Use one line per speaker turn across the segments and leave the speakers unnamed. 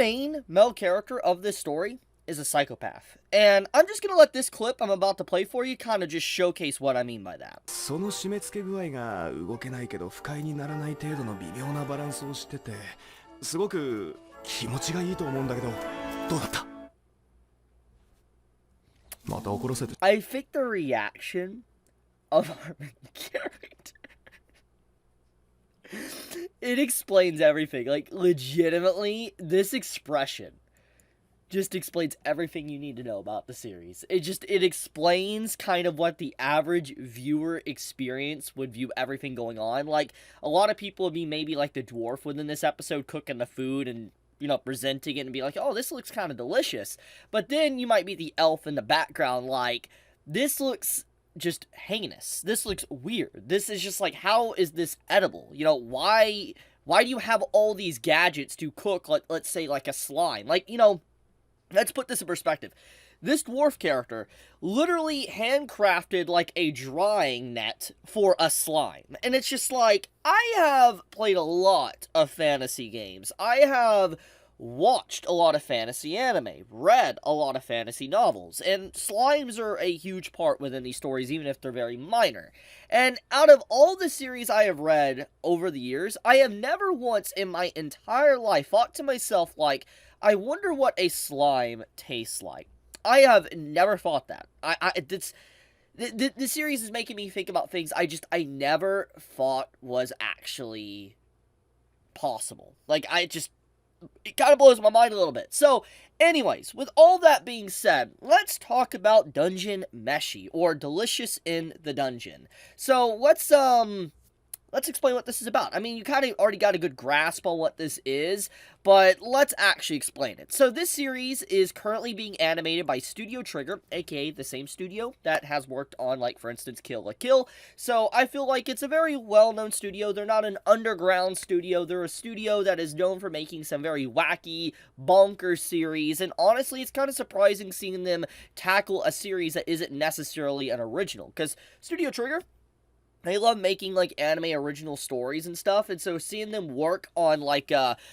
main male character of this story is a psychopath. And I'm just going to let this clip I'm about to play for you kind of just showcase what I mean by that.
その締め付け具合が動けないけど不快にならない程度の微妙なバランスをしてて、すごく気持ちがいいと思うんだけど、どうだった？また怒らせて。
I think the reaction of our main character, it explains everything. Like, legitimately, this expression just explains everything you need to know about the series. It explains kind of what the average viewer experience would view everything going on. Like, a lot of people would be maybe like the dwarf within this episode cooking the food and, you know, presenting it and be like, oh, this looks kind of delicious. But then you might be the elf in the background like, this looks just heinous. This looks weird. This is just like, how is this edible? You know, why do you have all these gadgets to cook, like, let's say, like a slime? Like, you know, let's put this in perspective. This dwarf character literally handcrafted like a drying net for a slime. And it's just like, I have played a lot of fantasy games. I have watched a lot of fantasy anime, read a lot of fantasy novels, and slimes are a huge part within these stories, even if they're very minor. And out of all the series I have read over the years, I have never once in my entire life thought to myself like, I wonder what a slime tastes like. I have never thought that. This series is making me think about things I never thought was actually possible. Like, it kind of blows my mind a little bit. So, anyways, with all that being said, let's talk about Dungeon Meshi, or Delicious in the Dungeon. So, let's explain what this is about. I mean, you kind of already got a good grasp on what this is, but let's actually explain it. So this series is currently being animated by Studio Trigger, aka the same studio that has worked on, like, for instance, Kill la Kill. So I feel like it's a very well-known studio. They're not an underground studio. They're a studio that is known for making some very wacky, bonkers series, and honestly, it's kind of surprising seeing them tackle a series that isn't necessarily an original, because Studio Trigger, they love making, like, anime original stories and stuff, and so seeing them work on, like,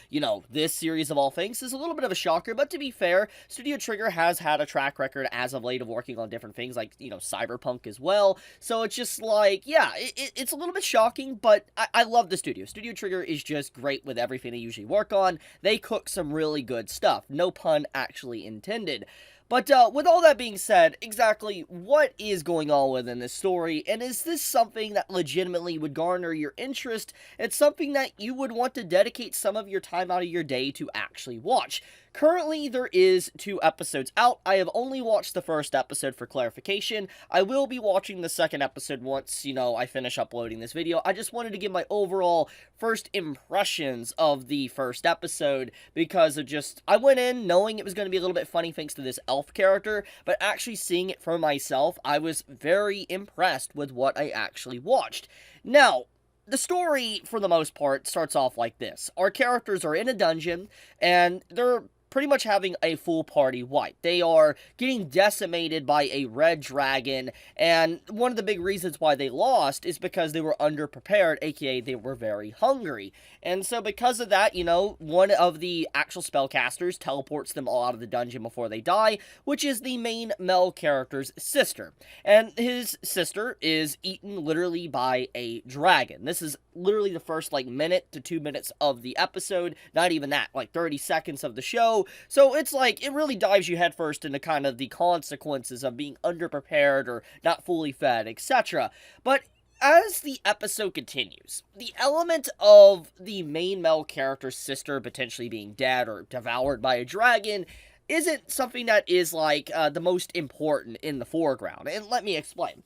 you know, this series of all things is a little bit of a shocker, but to be fair, Studio Trigger has had a track record as of late of working on different things, like, you know, Cyberpunk as well, so it's just like, yeah, it's a little bit shocking, but I love the studio. Studio Trigger is just great with everything they usually work on. They cook some really good stuff. No pun actually intended. But with all that being said, exactly what is going on within this story, and is this something that legitimately would garner your interest? It's something that you would want to dedicate some of your time out of your day to actually watch. Currently, there is 2 episodes out. I have only watched the first episode for clarification. I will be watching the second episode once, you know, I finish uploading this video. I just wanted to give my overall first impressions of the first episode because of just, I went in knowing it was going to be a little bit funny thanks to this elf character, but actually seeing it for myself, I was very impressed with what I actually watched. Now, the story, for the most part, starts off like this. Our characters are in a dungeon, and they're pretty much having a full party wipe. They are getting decimated by a red dragon, and one of the big reasons why they lost is because they were underprepared, aka they were very hungry. And so because of that, you know, one of the actual spellcasters teleports them all out of the dungeon before they die, which is the main male character's sister. And his sister is eaten literally by a dragon. This is literally the first, like, minute to 2 minutes of the episode, not even that, like 30 seconds of the show. So it's like, it really dives you headfirst into kind of the consequences of being underprepared or not fully fed, etc. But as the episode continues, the element of the main male character's sister potentially being dead or devoured by a dragon isn't something that is, like, the most important in the foreground. And let me explain.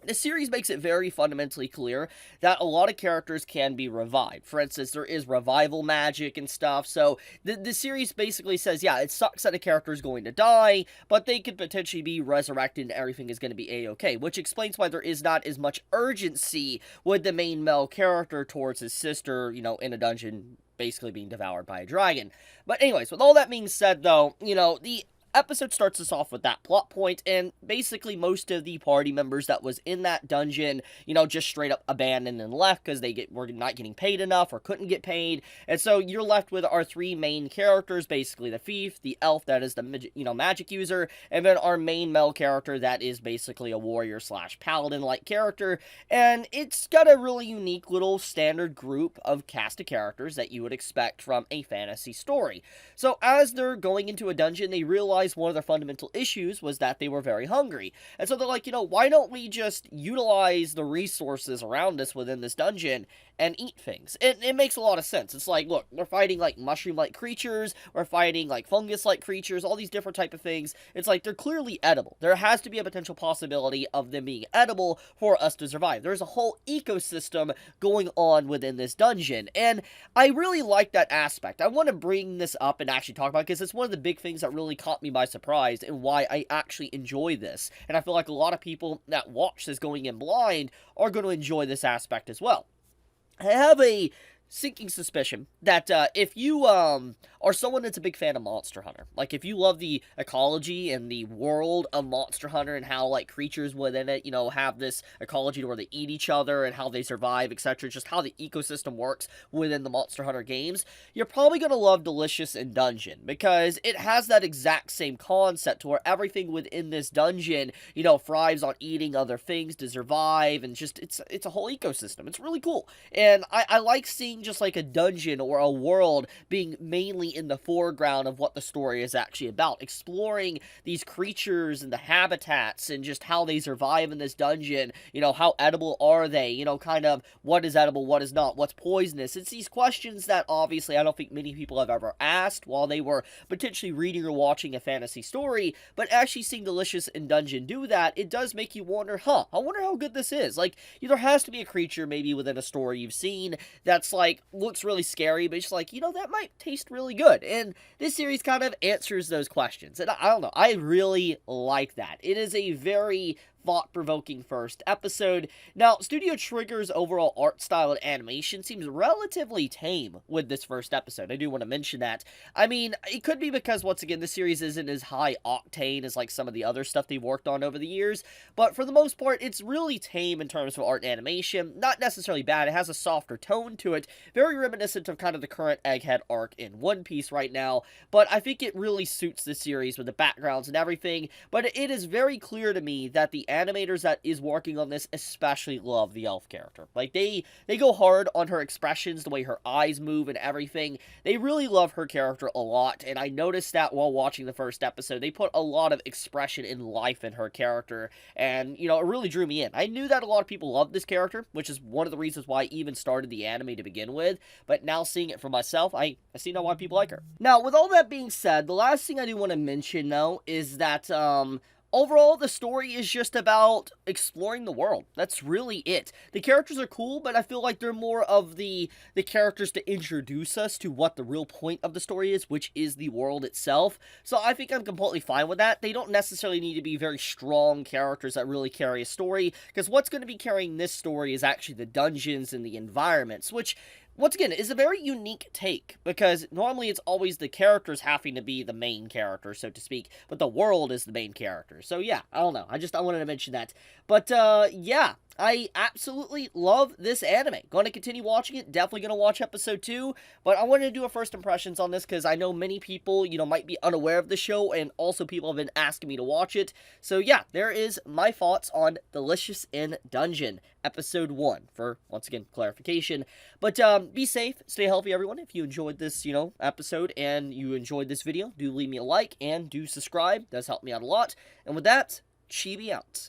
The series makes it very fundamentally clear that a lot of characters can be revived. For instance, there is revival magic and stuff, so the series basically says, yeah, it sucks that a character is going to die, but they could potentially be resurrected and everything is going to be a-okay, which explains why there is not as much urgency with the main male character towards his sister, you know, in a dungeon basically being devoured by a dragon. But anyways, with all that being said, though, you know, the episode starts us off with that plot point, and basically most of the party members that was in that dungeon, just straight up abandoned and left because were not getting paid enough or couldn't get paid. And so you're left with our three main characters, basically the thief, the elf that is the magic user, and then our main male character that is basically a warrior slash paladin like character. And it's got a really unique little standard group of cast of characters that you would expect from a fantasy story. So as they're going into a dungeon, they realize one of their fundamental issues was that they were very hungry. And so they're like, why don't we just utilize the resources around us within this dungeon and eat things? It makes a lot of sense. It's like, look, we're fighting like mushroom-like creatures, we're fighting like fungus-like creatures, all these different type of things. It's like they're clearly edible. There has to be a potential possibility of them being edible for us to survive. There's a whole ecosystem going on within this dungeon, and I really like that aspect. I want to bring this up and actually talk about it because it's one of the big things that really caught me by surprise and why I actually enjoy this. And I feel like a lot of people that watch this going in blind are going to enjoy this aspect as well. I have a sinking suspicion that if you are someone that's a big fan of Monster Hunter, like if you love the ecology and the world of Monster Hunter and how like creatures within it, have this ecology to where they eat each other and how they survive, etc., just how the ecosystem works within the Monster Hunter games, you're probably going to love Delicious in Dungeon because it has that exact same concept to where everything within this dungeon, thrives on eating other things to survive, and just it's a whole ecosystem. It's really cool, and I like seeing just like a dungeon or a world being mainly in the foreground of what the story is actually about, exploring these creatures and the habitats and just how they survive in this dungeon. How edible are they, kind of what is edible, what is not, what's poisonous. It's these questions that obviously I don't think many people have ever asked while they were potentially reading or watching a fantasy story, but actually seeing Delicious in Dungeon do that, it does make you wonder, I wonder how good this is. Like, there has to be a creature maybe within a story you've seen that's like looks really scary, but it's like, that might taste really good. And this series kind of answers those questions. And I don't know, I really like that. It is a very thought-provoking first episode. Now, Studio Trigger's overall art style and animation seems relatively tame with this first episode. I do want to mention that. I mean, it could be because, once again, the series isn't as high-octane as, like, some of the other stuff they've worked on over the years, but for the most part, it's really tame in terms of art and animation. Not necessarily bad. It has a softer tone to it, very reminiscent of kind of the current Egghead arc in One Piece right now, but I think it really suits the series with the backgrounds and everything. But it is very clear to me that the animators that is working on this especially love the elf character. Like, they go hard on her expressions, the way her eyes move and everything. They really love her character a lot, and I noticed that while watching the first episode. They put a lot of expression and life in her character, and, it really drew me in. I knew that a lot of people loved this character, which is one of the reasons why I even started the anime to begin with, but now seeing it for myself, I see now why people like her. Now, with all that being said, the last thing I do want to mention, though, is that, overall, the story is just about exploring the world. That's really it. The characters are cool, but I feel like they're more of the characters to introduce us to what the real point of the story is, which is the world itself. So I think I'm completely fine with that. They don't necessarily need to be very strong characters that really carry a story, because what's going to be carrying this story is actually the dungeons and the environments, which, once again, is a very unique take, because normally it's always the characters having to be the main character, so to speak, but the world is the main character. So yeah, I don't know, I wanted to mention that. But yeah, I absolutely love this anime. Going to continue watching it, definitely going to watch episode 2, but I wanted to do a first impressions on this because I know many people, might be unaware of the show, and also people have been asking me to watch it. So yeah, there is my thoughts on Delicious in Dungeon, episode 1, for, once again, clarification. But be safe, stay healthy, everyone. If you enjoyed this, episode, and you enjoyed this video, do leave me a like, and do subscribe. It does help me out a lot. And with that, Chibi out.